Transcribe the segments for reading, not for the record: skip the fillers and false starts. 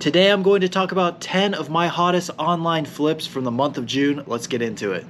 Today I'm going to talk about 10 of my hottest online flips from the month of June. Let's get into it.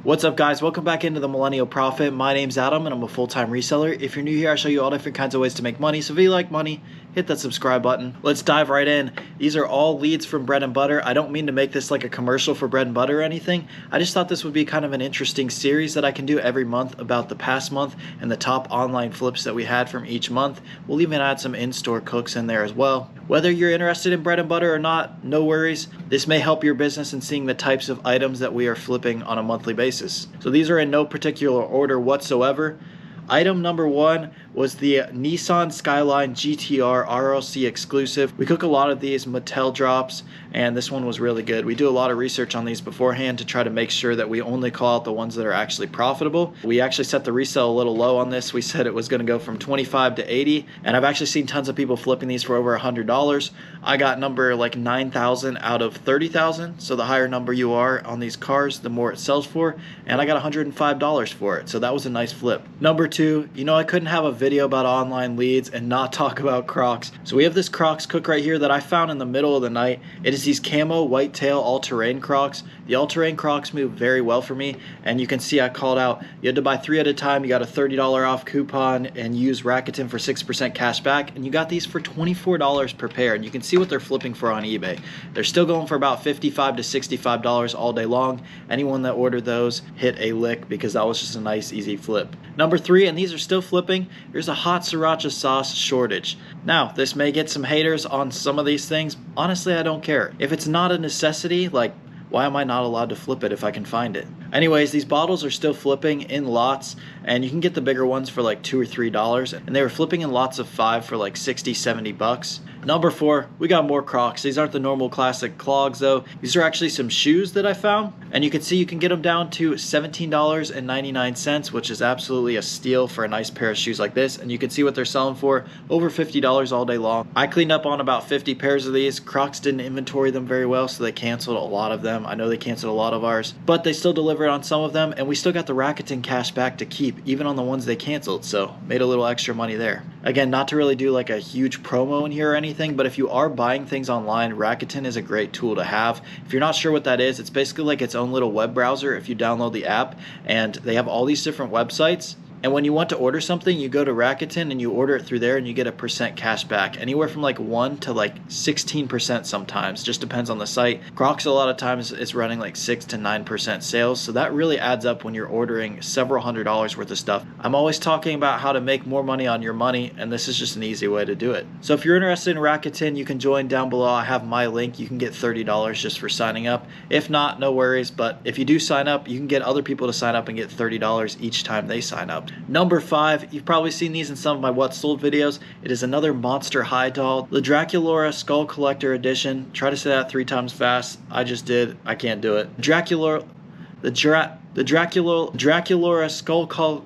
What's up guys, welcome back into the Millennial Profit. My name's Adam and I'm a full-time reseller. If you're new here, I show you all different kinds of ways to make money. So if you like money, hit that subscribe button. Let's dive right in. These are all leads from Bread and Butter. I don't mean to make this like a commercial for Bread and Butter or anything. I just thought this would be kind of an interesting series that I can do every month about the past month and the top online flips that we had from each month. We'll even add some in-store cooks in there as well. Whether you're interested in Bread and Butter or not, no worries. This may help your business in seeing the types of items that we are flipping on a monthly basis. So these are in no particular order whatsoever. Item number one was the NISSAN SKYLINE GTR RLC exclusive. We cook a lot of these Mattel drops, and this one was really good. We do a lot of research on these beforehand to try to make sure that we only call out the ones that are actually profitable. We actually set the resale a little low on this. We said it was going to go from 25 to 80, and I've actually seen tons of people flipping these for over $100. I got number like 9,000 out of 30,000, so the higher number you are on these cars, the more it sells for, and I got $105 for it, so that was a nice flip. Number two, you know, I couldn't have a video about online leads and not talk about Crocs. So we have this Crocs cook right here that I found in the middle of the night. It is these camo whitetail all-terrain Crocs. The all-terrain Crocs move very well for me, and you can see I called out you had to buy 3 at a time. You got a $30 off coupon and use Rakuten for 6% cash back, and you got these for $24 per pair, and you can see what they're flipping for on eBay. They're still going for about $55 to $65 all day long. Anyone that ordered those hit a lick because that was just a nice easy flip. Number three, and these are still flipping, there's a hot sriracha sauce shortage. Now, this may get some haters on some of these things. Honestly, I don't care. If it's not a necessity, like, why am I not allowed to flip it if I can find it? Anyways, these bottles are still flipping in lots, and you can get the bigger ones for like $2 or $3, and they were flipping in lots of 5 for like 60, 70 bucks. Number four, we got more Crocs. These aren't the normal classic clogs though. These are actually some shoes that I found, and you can see you can get them down to $17.99, which is absolutely a steal for a nice pair of shoes like this, and you can see what they're selling for, over $50 all day long. I cleaned up on about 50 pairs of these. Crocs didn't inventory them very well, so they canceled a lot of them. I know they canceled a lot of ours, but they still delivered on some of them, and we still got the Rakuten cash back to keep, even on the ones they canceled, so made a little extra money there. Again, not to really do like a huge promo in here or anything, but if you are buying things online, Rakuten is a great tool to have. If you're not sure what that is, it's basically like its own little web browser if you download the app, and they have all these different websites. And when you want to order something, you go to Rakuten and you order it through there, and you get a % cash back, anywhere from like 1 to like 16% sometimes. Just depends on the site. Crocs a lot of times is running like 6 to 9% sales, so that really adds up when you're ordering several $100s worth of stuff. I'm always talking about how to make more money on your money, and this is just an easy way to do it. So if you're interested in Rakuten, you can join down below. I have my link. You can get $30 just for signing up. If not, no worries, but if you do sign up, you can get other people to sign up and get $30 each time they sign up. Number five, you've probably seen these in some of my What Sold videos. It is another Monster High doll, the DRACULAURA Skull Collector Edition. Try to say that 3 times fast. I just did. I can't do it. DRACULAURA Skull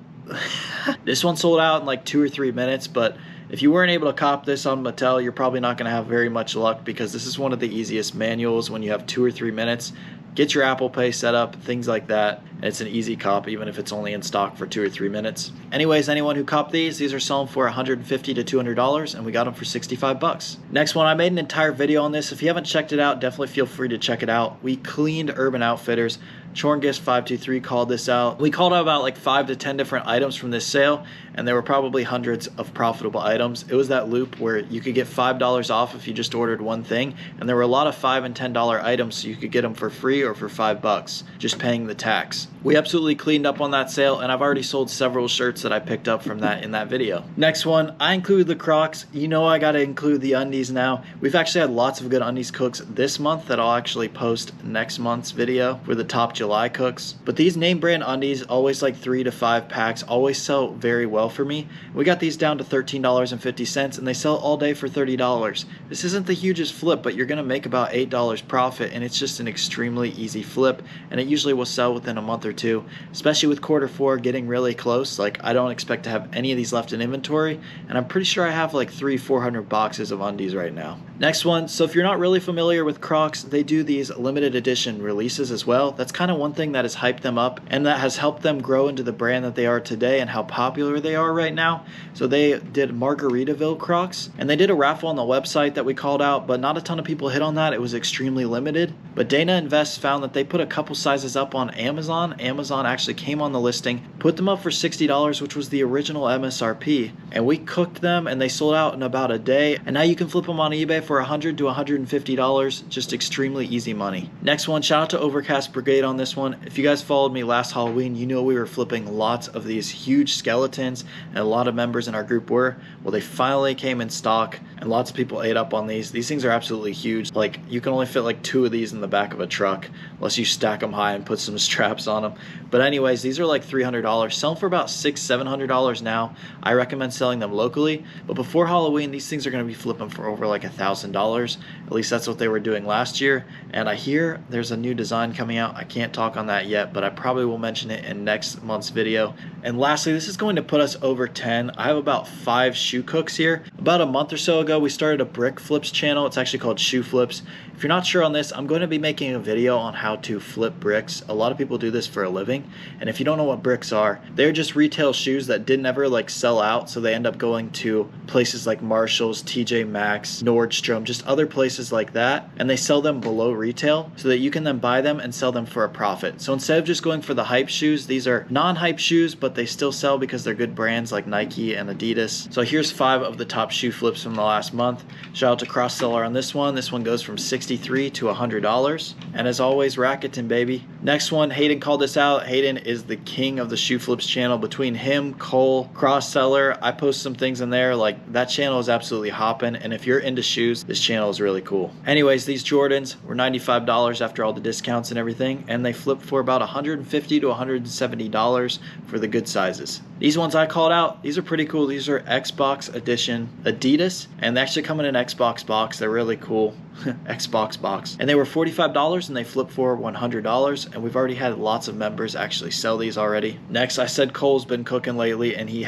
This one sold out in like 2 or 3 minutes, but if you weren't able to cop this on Mattel, you're probably not going to have very much luck, because this is one of the easiest manuals when you have 2 or 3 minutes. Get your Apple Pay set up, things like that. It's an easy cop, even if it's only in stock for 2 or 3 minutes. Anyways, anyone who copped these are selling for $150 to $200, and we got them for 65 bucks. Next one, I made an entire video on this. If you haven't checked it out, definitely feel free to check it out. We cleaned Urban Outfitters. Chorngist523 called this out. We called out about like 5 to 10 different items from this sale, and there were probably hundreds of profitable items. It was that loop where you could get $5 off if you just ordered one thing, and there were a lot of $5 and $10 items, so you could get them for free or for $5, just paying the tax. We absolutely cleaned up on that sale, and I've already sold several shirts that I picked up from that in that video. Next one, I included the Crocs. You know I gotta include the undies now. We've actually had lots of good undies cooks this month that I'll actually post next month's video for the top July cooks. But these name brand undies, always like 3 to 5 packs, always sell very well for me. We got these down to $13.50, and they sell all day for $30. This isn't the hugest flip, but you're gonna make about $8 profit, and it's just an extremely easy flip, and it usually will sell within a month or two, especially with Q4 getting really close. Like, I don't expect to have any of these left in inventory, and I'm pretty sure I have like 300-400 boxes of undies right now. Next one, so if you're not really familiar with Crocs, they do these limited edition releases as well. That's kind kind of one thing that has hyped them up and that has helped them grow into the brand that they are today and how popular they are right now. So they did Margaritaville Crocs, and they did a raffle on the website that we called out, but not a ton of people hit on that. It was extremely limited. But Dana Invest found that they put a couple sizes up on Amazon. Amazon actually came on the listing, put them up for $60, which was the original MSRP, and we cooked them and they sold out in about a day. And now you can flip them on eBay for $100 to $150, just extremely easy money. Next one, shout out to Overcast Brigade on this one. If you guys followed me last Halloween, you know we were flipping lots of these huge skeletons, and a lot of members in our group were. Well, they finally came in stock, and lots of people ate up on these. These things are absolutely huge. Like, you can only fit like 2 of these in the back of a truck, unless you stack them high and put some straps on them. But anyways, these are like $300. Selling for about $600-700 now. I recommend selling them locally, but before Halloween, these things are going to be flipping for over like $1,000. At least that's what they were doing last year. And I hear there's a new design coming out. I can't talk on that yet, but I probably will mention it in next month's video. And lastly, this is going to put us over 10. I have about 5 shoe cooks here. About a month or so ago, we started a brick flips channel. It's actually called Shoe Flips. If you're not sure on this, I'm going to be making a video on how to flip bricks. A lot of people do this for a living, and if you don't know what bricks are, they're just retail shoes that didn't ever like sell out, so they end up going to places like Marshall's, TJ Maxx, Nordstrom, just other places like that, and they sell them below retail so that you can then buy them and sell them for a profit. So instead of just going for the hype shoes, these are non-hype shoes, but they still sell because they're good brands like Nike and Adidas. So here's 5 of the top shoe flips from the last month. Shout out to Cross Seller on this one. This one goes from $63 to $100. And as always, Rakuten, baby. Next one, Hayden called this out. Hayden is the king of the Shoe Flips channel. Between him, Cole, Cross Seller, I post some things in there. Like, that channel is absolutely hopping. And if you're into shoes, this channel is really cool. Anyways, these Jordans were $95 after all the discounts and everything. And they flipped for about $150 to $170 for the good sizes. These ones I called out, these are pretty cool. These are Xbox Edition Adidas, and they actually come in an Xbox box. They're really cool. Xbox box. And they were $45 and they flipped for $100, and we've already had lots of members actually sell these already. Next, I said Cole's been cooking lately, and he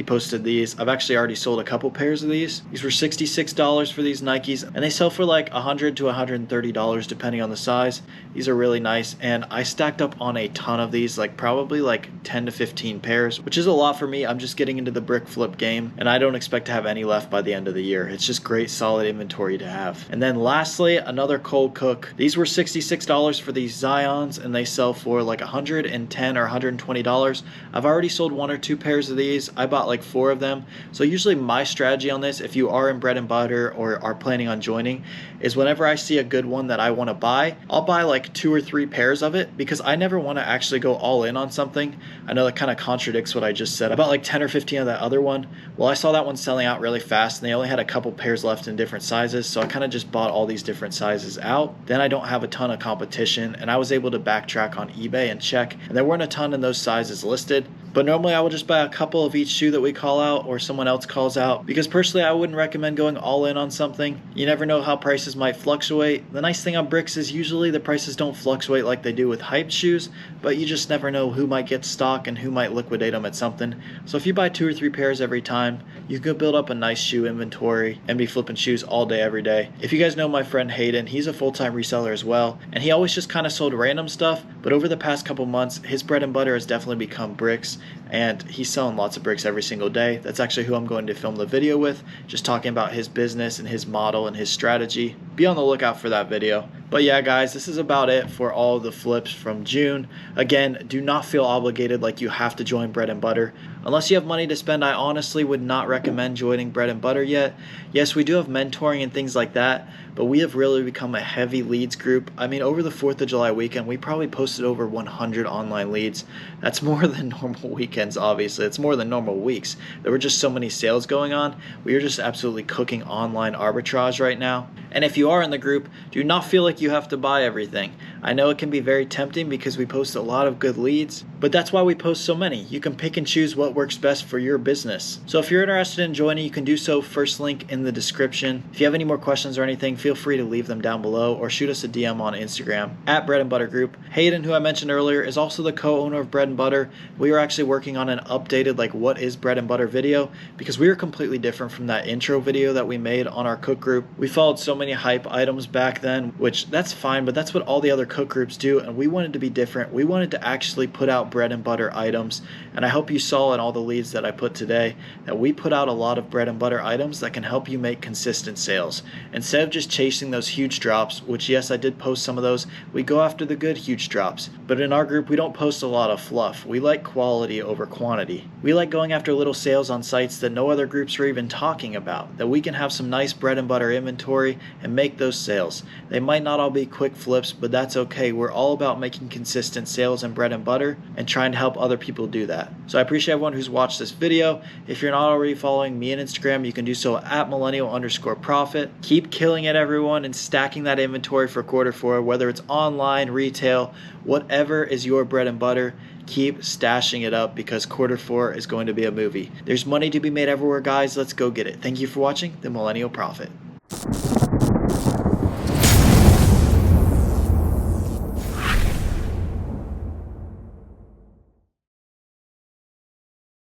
posted these. I've actually already sold a couple pairs of these. These were $66 for these Nikes, and they sell for like $100 to $130 depending on the size. These are really nice, and I stacked up on a ton of these, like probably like 10 to 15 pairs, which is a lot for me. I'm just getting into the brick flip game, and I don't expect to have any left by the end of the year. It's just great solid inventory to have. And then lastly, another cold cook. These were $66 for these Zions, and they sell for like $110 or $120. I've already sold 1 or 2 pairs of these. I bought like 4 of them. So usually my strategy on this, if you are in bread and butter or are planning on joining, is whenever I see a good one that I want to buy, I'll buy like 2 or 3 pairs of it, because I never want to actually go all in on something. I know that kind of contradicts what I just said. I bought like 10 or 15 of that other one. Well, I saw that one selling out really fast, and they only had a couple pairs left in different sizes, so I kind of just bought all these different sizes out. Then I don't have a ton of competition, and I was able to backtrack on eBay and check, and there weren't a ton in those sizes listed. But normally I will just buy a couple of each shoe that we call out or someone else calls out, because personally I wouldn't recommend going all in on something. You never know how prices might fluctuate. The nice thing on bricks is usually the prices don't fluctuate like they do with hype shoes, but you just never know who might get stock and who might liquidate them at something. So if you buy 2 or 3 pairs every time, you can build up a nice shoe inventory and be flipping shoes all day every day. If you guys know my friend Hayden, he's a full-time reseller as well, and he always just kind of sold random stuff, but over the past couple months his bread and butter has definitely become bricks, and he's selling lots of bricks every single day. That's actually who I'm going to film the video with, just talking about his business and his model and his strategy. Be on the lookout for that video. But yeah, guys, this is about it for all the flips from June. Again, do not feel obligated like you have to join bread and butter. Unless you have money to spend, I honestly would not recommend joining bread and butter yet. Yes, we do have mentoring and things like that, but we have really become a heavy leads group. I mean, over the 4th of July weekend, we probably posted over 100 online leads. That's more than normal weekends, obviously. It's more than normal weeks. There were just so many sales going on. We are just absolutely cooking online arbitrage right now. And if you are in the group, do not feel like you have to buy everything. I know it can be very tempting because we post a lot of good leads, but that's why we post so many. You can pick and choose what works best for your business. So if you're interested in joining, you can do so. First link in the description. If you have any more questions or anything, feel free to leave them down below or shoot us a DM on Instagram at Bread and Butter Group. Hayden, who I mentioned earlier, is also the co-owner of Bread and Butter. We are actually working on an updated like what is bread and butter video, because we are completely different from that intro video that we made on our cook group. We followed so many hype items back then, which which that's fine, but that's what all the other cook groups do, and we wanted to be different. We wanted to actually put out bread and butter items, and I hope you saw in all the leads that I put today that we put out a lot of bread and butter items that can help you make consistent sales. Instead of just chasing those huge drops, which yes, I did post some of those, we go after the good huge drops. But in our group, we don't post a lot of fluff. We like quality over quantity. We like going after little sales on sites that no other groups are even talking about, that we can have some nice bread and butter inventory and make those sales. They might not all be quick flips, but that's okay. We're all about making consistent sales in bread and butter and trying to help other people do that. So I appreciate everyone who's watched this video. If you're not already following me on Instagram, you can do so at millennial_profit. Keep killing it, everyone, and stacking that inventory for Q4, whether it's online, retail, whatever is your bread and butter. Keep stashing it up because Q4 is going to be a movie. There's money to be made everywhere, guys. Let's go get it. Thank you for watching The Millennial Prophet.